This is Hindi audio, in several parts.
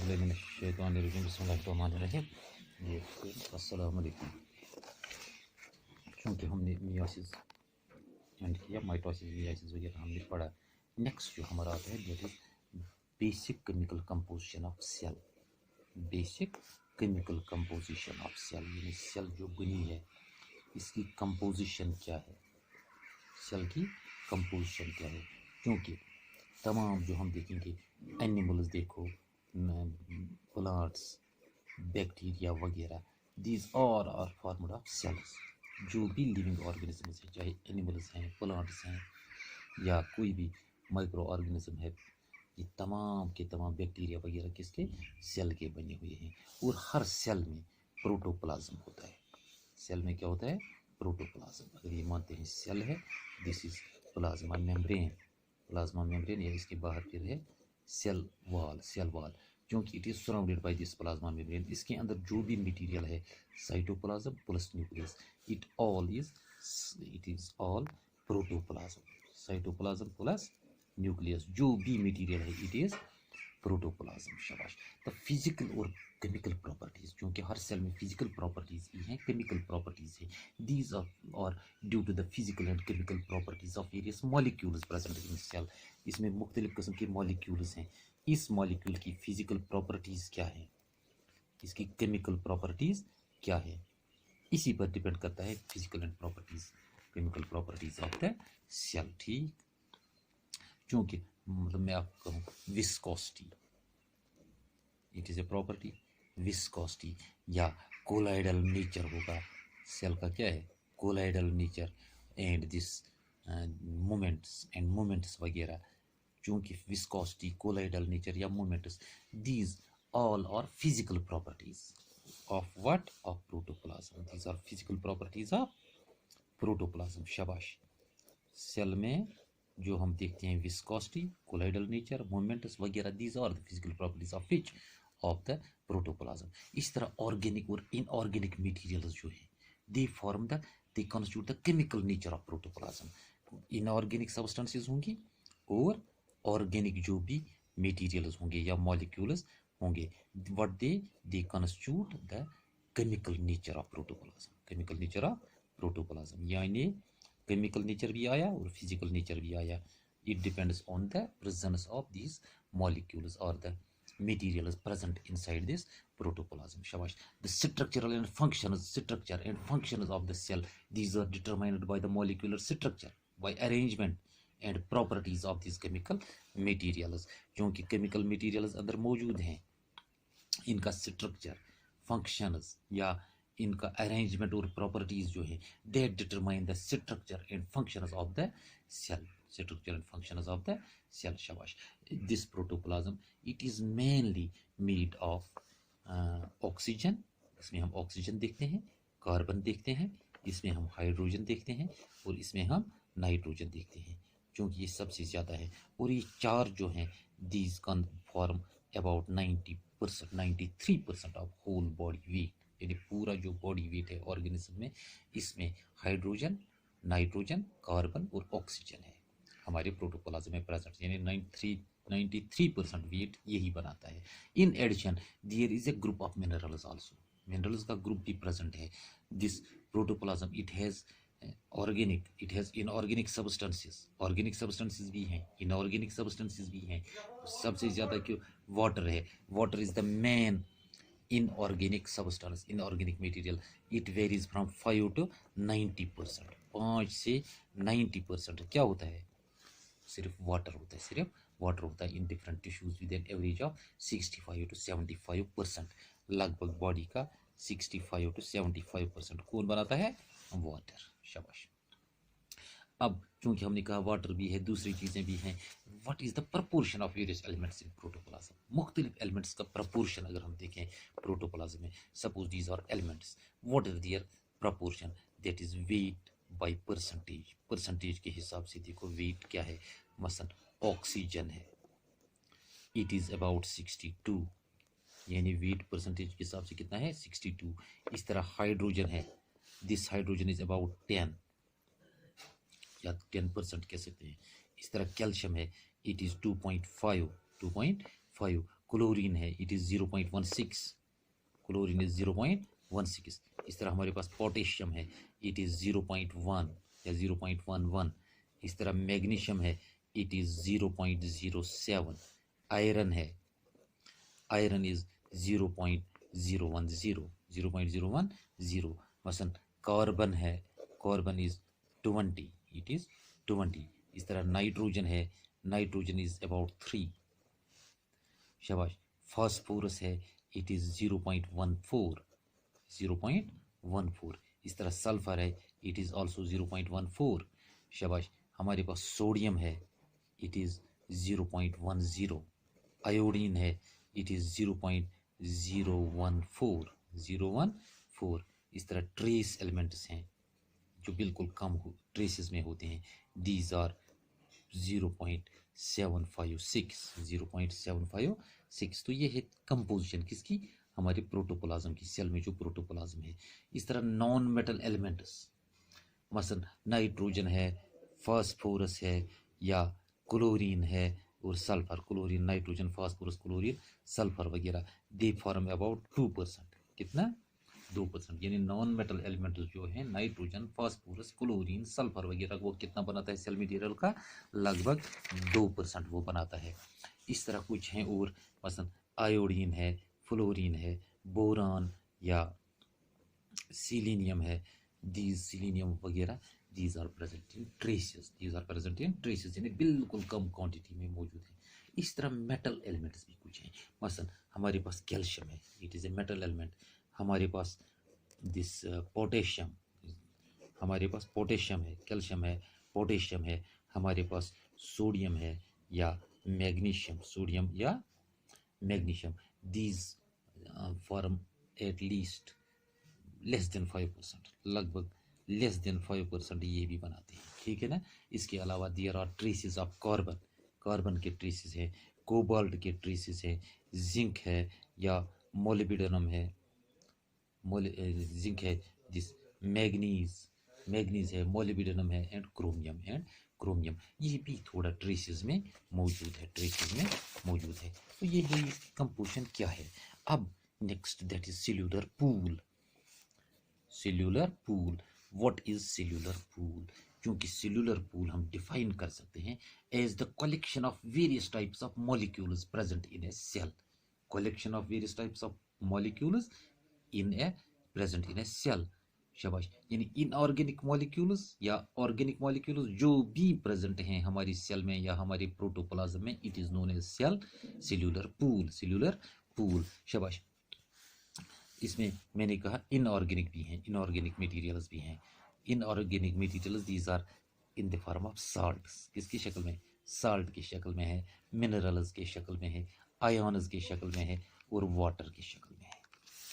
बिस्मिल्लाहिर्रहमानिर्रहीम। ये अस्सलाम वालेकुम। चूँकि हमने मियोसिस एंड किया माइटोसिस मियोसिस वगैरह हमने पढ़ा। नेक्स्ट जो हमारा आता है that is basic chemical composition of cell. Basic chemical composition of cell यानी सेल जो बनी है इसकी कंपोजिशन क्या है, सेल की कंपोजिशन क्या है। क्योंकि तमाम जो हम देखेंगे एनिमल्स देखो, प्लांट्स, बैक्टीरिया वगैरह, these all are formed of cells. जो भी लिविंग ऑर्गेनिजम्स हैं, चाहे एनिमल्स हैं, प्लांट्स हैं या कोई भी माइक्रो ऑर्गेनिज्म है, ये तमाम के तमाम बैक्टीरिया वगैरह किसके, सेल के बने हुए हैं। और हर सेल में प्रोटोप्लाज्म होता है। सेल में क्या होता है, प्रोटोप्लाज्म। अगर ये मानते हैं सेल है, this is plasma membrane. Plasma membrane या इसके बाहर फिर है सेल वॉल। सेल वॉल क्योंकि it is surrounded by this plasma membrane. इसके अंदर जो भी मटेरियल है, cytoplasm plus nucleus, it is all protoplasm. Cytoplasm plus nucleus जो भी मटेरियल है इट इज प्रोटोप्लाज्म। शाबाश। द फिजिकल और केमिकल प्रॉपर्टीज, क्योंकि हर सेल में फिजिकल प्रॉपर्टीज भी हैं, केमिकल प्रॉपर्टीज हैं। These are due to the physical and chemical properties of various molecules present in cell. इसमें मुख्तलिफ किस्म के मॉलिक्यूल्स हैं। इस मॉलिक्यूल की फिजिकल प्रॉपर्टीज क्या है, इसकी केमिकल प्रॉपर्टीज क्या है, इसी पर डिपेंड करता है physical and properties, chemical properties of the cell. ठीक, क्योंकि मतलब मैं आपको कहूँ viscosity, it is a property. Viscosity या कोलाइडल नेचर होगा सेल का, क्या है, colloidal nature and this moments वगैरह। चूंकि विस्कोसिटी, कोलाइडल नेचर या moments, these all are physical properties of what, of protoplasm. These are physical properties of protoplasm. शाबाश। सेल में जो हम देखते हैं विस्कोसिटी, कोलाइडल नेचर, मोमेंट्स वगैरह, these are the physical properties of which, of the protoplasm. इस तरह ऑर्गेनिक और इनऑर्गेनिक मटेरियल्स जो है they constitute the chemical nature of protoplasm. Inorganic substances होंगी और ऑर्गेनिक जो भी मटेरियल्स होंगे या मॉलिक्यूल्स होंगे, what they constitute the chemical nature of protoplasm. Chemical nature of protoplasm यानी केमिकल नेचर भी आया और फिजिकल नेचर भी आया। It depends on the presence of this molecules और the materials present inside this protoplasm. Shabash. The structure and functions of the cell, these are determined by the molecular structure, by arrangement and properties of these chemical materials. क्योंकि chemical materials अंदर मौजूद हैं, इनका स्ट्रक्चर, फंक्शंस या इनका अरेंजमेंट और प्रॉपर्टीज जो है they determine the structure and functions of the cell. Structure and functions of the cell. शाबाश। This protoplasm it is mainly made of oxygen. इसमें हम ऑक्सीजन देखते हैं, कार्बन देखते हैं, इसमें हम हाइड्रोजन देखते हैं और इसमें हम नाइट्रोजन देखते हैं, क्योंकि ये सबसे ज़्यादा है। और ये चार जो हैं these can form about 93% of whole body weight. यानी पूरा जो बॉडी वेट है ऑर्गेनिज्म में, इसमें हाइड्रोजन, नाइट्रोजन, कार्बन और ऑक्सीजन है हमारे प्रोटोप्लाज्म में प्रेजेंट। यानी 93% वेट यही बनाता है। In addition there is a group of minerals also. Minerals का ग्रुप भी प्रेजेंट है। This protoplasm it has organic, it has inorganic substances. Organic substances भी हैं, इनऑर्गेनिक सब्सटेंसेस भी हैं। सबसे ज़्यादा क्यों वाटर है। Water is the main inorganic substance, inorganic material. It varies from 5 to 90%। 5 से 90% क्या होता है, सिर्फ वाटर होता है, सिर्फ वाटर होता है in different tissues with an average of 65 to 75%। लगभग बॉडी का 65 to 75% कौन बनाता है, वाटर। शाबाश। अब चूंकि हमने कहा वाटर भी है, दूसरी चीज़ें भी हैं, what is the proportion of various elements in protoplasm. मुख्तलिफ एलिमेंट्स का प्रपोर्शन अगर हम देखें प्रोटोप्लाज्म में, suppose these are elements, what is their proportion, that is weight by percentage. Percentage के हिसाब से देखो वेट क्या है। मसलन ऑक्सीजन है, इट इज़ अबाउट 62, यानी वेट परसेंटेज के हिसाब से कितना है, 62। इस तरह हाइड्रोजन है, दिस हाइड्रोजन इज अबाउट 10 या 10% कह सकते हैं। इस तरह कैल्शियम है, इट इज़ 2.5। क्लोरीन है, इट इज़ 0.16, क्लोरीन इज 0.16। इस तरह हमारे पास पोटेशियम है, इट इज़ 0.1 या 0.11। इस तरह मैग्नीशियम है, इट इज़ 0.07। आयरन है, आयरन इज 0.010, 0.010। मसलन कार्बन है, कार्बन इज 20, इट इज़ 20। इस तरह नाइट्रोजन है, नाइट्रोजन इज अबाउट 3। शाबाश। फास्फोरस है, इट इज़ 0.14, 0.14। इस तरह सल्फर है, इट इज़ ऑल्सो 0.14। शाबाश। हमारे पास सोडियम है, इट इज़ 0.10। आयोडीन है, इट इज़ 0.014, 014। इस तरह ट्रेस एलिमेंट्स हैं जो बिल्कुल कम ट्रेसेस में होते हैं, दीज आर 0.756, 0.756। तो ये है कंपोजिशन किसकी, हमारे प्रोटोप्लाज्म की, सेल में जो प्रोटोप्लाज्म है। इस तरह नॉन मेटल एलिमेंट्स, मसलन नाइट्रोजन है, फास्फोरस है, या क्लोरीन है और sulphur, chlorine, nitrogen, phosphorus, chlorine, sulphur वगैरह, दे फॉर्म अबाउट 2%। कितना, 2%। यानी नॉन मेटल एलिमेंट्स जो है नाइट्रोजन, फास्फोरस, क्लोरीन, सल्फर वगैरह, वो कितना बनाता है सेल मटेरियल का, लगभग 2% वो बनाता है। इस तरह कुछ हैं और, मसलन आयोडीन है, फ्लोरीन है, बोरान या सिलीनियम है, दीज सिलीनियम वगैरह, these are present in traces, these are present in traces, यानी बिल्कुल कम क्वांटिटी में मौजूद है। इस तरह मेटल एलिमेंट्स भी कुछ हैं, मसलन हमारे पास कैल्शियम है, it is a metal element. हमारे पास दिस पोटेशियम, हमारे पास पोटेशियम है, कैल्शियम है, पोटेशियम है। हमारे पास सोडियम है या मैग्नीशियम, सोडियम या magnesium, these form at least less than 5%, लगभग लेस देन 5% ये भी बनाते हैं, ठीक है ना। इसके अलावा there are traces of carbon, carbon के ट्रेसेस है, कोबाल्ट के ट्रेसेस है, जिंक है या मोलिब्डेनम है, जिंक है, दिस मैग्नीज, मैग्नीज है, मोलिब्डेनम है, एंड क्रोमियम, एंड क्रोमियम, ये भी थोड़ा ट्रेसेस में मौजूद है, ट्रेसेस में मौजूद है। तो ये है कंपोजिशन क्या है। अब next that is cellular pool. Cellular pool, what is cellular pool, क्योंकि सेल्यूलर पूल हम डिफाइन कर सकते हैं as the collection of various types of molecules present in a cell, collection of various types of molecules in a present in a cell. शाबाश। यानी इनऑर्गेनिक मॉलिक्यूल्स या ऑर्गेनिक मॉलिक्यूल्स जो भी प्रेजेंट हैं हमारी सेल में या हमारे प्रोटोप्लाज्म में, it is known as cell cellular pool, cellular pool. शाबाश। इसमें मैंने कहा इनऑर्गेनिक भी हैं, इनऑर्गेनिक मटेरियल्स भी हैं। Inorganic materials these are in the form of salts, किसकी शक्ल में, साल्ट की शक्ल में है, मिनरल्स की शक्ल में है, आयन्स की शक्ल में है और वाटर की शक्ल में है,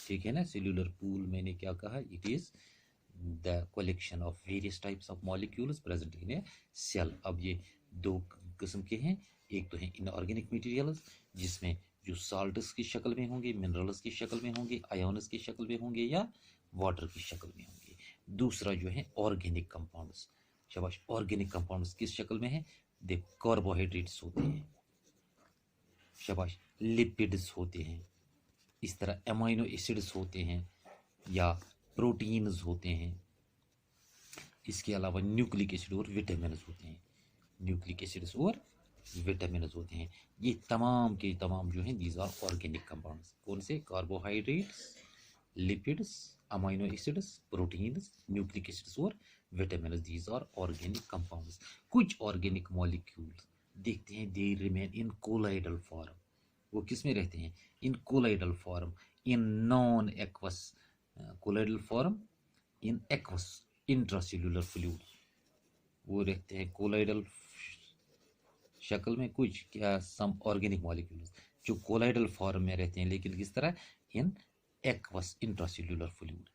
ठीक है ना। सेल्यूलर पूल मैंने क्या कहा, it is the collection of various types of molecules present in a cell. अब ये दो किस्म के हैं, एक तो है इनऑर्गेनिक मटेरियल्स जिसमें जो साल्ट्स की शक्ल में होंगे, मिनरल्स की शक्ल में होंगे, आयन्स की शक्ल में होंगे या वाटर की शक्ल में होंगे। दूसरा जो है ऑर्गेनिक कंपाउंड्स। शाबाश। ऑर्गेनिक कंपाउंड्स किस शक्ल में है, देखो कार्बोहाइड्रेट्स होते हैं, शाबाश, लिपिड्स होते हैं, इस तरह एमाइनो एसिड्स होते हैं या प्रोटीन्स होते हैं। इसके अलावा न्यूक्लिक एसिड और विटामिन होते हैं, न्यूक्लिक एसिड्स और विटामिन होते हैं। ये तमाम के तमाम जो हैं दीज आर ऑर्गेनिक कंपाउंड्स। कौन से, carbohydrates, lipids, amino acids, proteins, nucleic acids और vitamin, these are organic compounds. कुछ ऑर्गेनिक मॉलिक्यूल्स देखते हैं they remain in colloidal form, वो किस में रहते हैं, in colloidal form, in non aqueous, colloidal form in aqueous intracellular fluid, वो रहते हैं कोलाइडल शक्ल में। कुछ क्या, सम ऑर्गेनिक मॉलिक्यूल्स जो कोलाइडल फॉर्म में रहते हैं, लेकिन किस तरह, in aqueous intracellular fluid.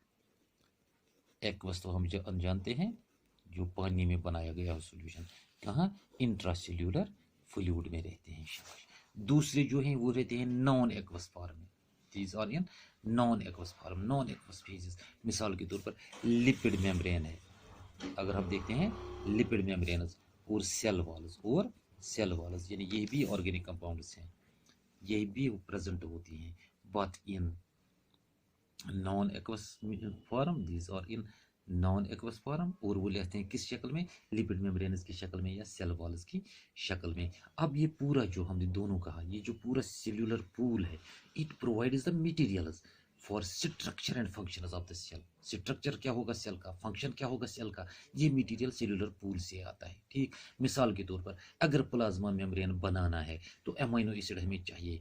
Aqueous तो हम जानते हैं जो पानी में बनाया गया हो सॉल्यूशन, कहाँ, इंट्रासेल्युलर फ्लूइड में रहते हैं। दूसरे जो हैं वो रहते हैं नॉन एक्वस फॉर्म में, these are in non aqueous form, non aqueous phases. मिसाल के तौर पर लिपिड मेम्ब्रेन है, अगर हम देखते हैं लिपिड मेम्ब्रेन्स और सेल वॉल्स, और सेल वॉल्स, यानी ये भी ऑर्गेनिक कंपाउंड्स हैं ये भी प्रेजेंट होती हैं, but in non aqueous form, these और इन नॉन एक्वस फॉर्म, और वो लेते हैं किस शक्ल में, लिपिड मेम्ब्रेन्स की शक्ल में या सेल वॉल्स की शक्ल में। अब ये पूरा जो हमने दोनों कहा, ये जो पूरा सेल्यूलर पूल है, it provides the materials for structure and functions of the cell. Structure क्या होगा सेल का, फंक्शन क्या होगा सेल का, ये मटेरियल सेल्यूलर पूल से आता है। ठीक, मिसाल के तौर पर अगर प्लाज्मा मेम्ब्रेन बनाना है तो अमीनो एसिड हमें चाहिए,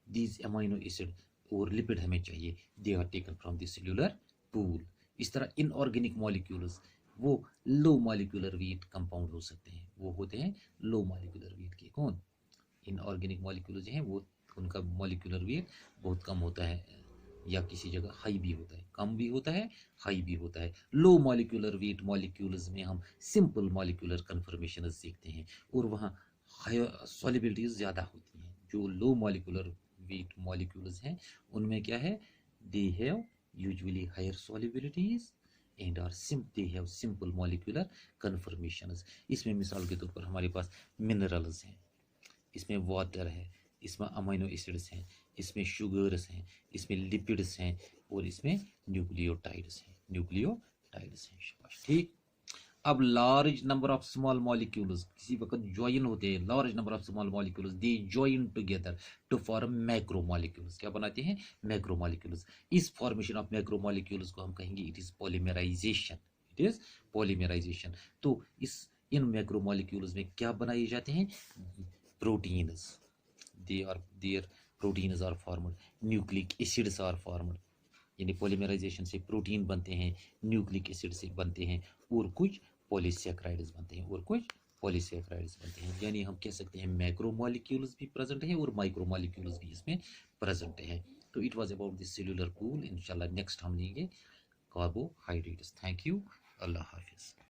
दीज अमीनो एसिड और लिपिड हमें चाहिए, they are taken from the cellular pool. इस तरह इनऑर्गेनिक मॉलिक्यूल्स वो लो मॉलिक्यूलर वेट कंपाउंड हो सकते हैं, वो होते हैं लो मॉलिक्यूलर वेट के। कौन, इनऑर्गेनिक मॉलिक्यूल जो हैं वो, उनका मॉलिक्यूलर वेट बहुत कम होता है, या किसी जगह हाई भी होता है, कम भी होता है, हाई भी होता है। लो मॉलिक्यूलर वेट मॉलिक्यूल्स में हम सिंपल मॉलिक्यूलर कन्फर्मेशन देखते हैं, और वहाँ सॉलिबिलिटीज ज़्यादा होती हैं। जो लो मॉलिक्यूलर वेट मॉलिक्यूल्स हैं उनमें क्या है, they have usually higher solubilities and are they have simple molecular conformations. इसमें मिसाल के तौर पर हमारे पास मिनरल्स हैं, इसमें वाटर है, इसमें अमीनो एसिड्स हैं, इसमें शुगर्स हैं, इसमें लिपिड्स हैं, और इसमें न्यूक्लियोटाइड्स हैं, न्यूक्लियोटाइड्स हैं। शाबाश, ठीक। अब large number of small molecules किसी वक्त ज्वाइन होते हैं, large number of small molecules they join together to form macro molecules. क्या बनाते हैं, मैक्रो मॉलिक्यूल्स। इस फॉर्मेशन ऑफ मैक्रो मॉलिक्यूल्स को हम कहेंगे it is polymerization, it is polymerization. तो इस इन मैक्रो मॉलिक्यूल्स में क्या बनाए जाते हैं, proteins, they are there proteins are formed, nucleic acids are formed, यानी पॉलीमराइजेशन से प्रोटीन बनते हैं, न्यूक्लिक एसिड से बनते हैं, और कुछ पॉलीसैकेराइड्स बनते हैं, और कुछ पॉलीसैकेराइड्स बनते हैं। यानी हम कह सकते हैं मैक्रो मॉलिक्यूल्स भी प्रेजेंट हैं और माइक्रो मॉलिक्यूल्स भी इसमें प्रेजेंट हैं। तो it was about this cellular pool. इंशाल्लाह नेक्स्ट हम लेंगे कार्बोहाइड्रेट्स। थैंक यू, अल्लाह हाफिज़।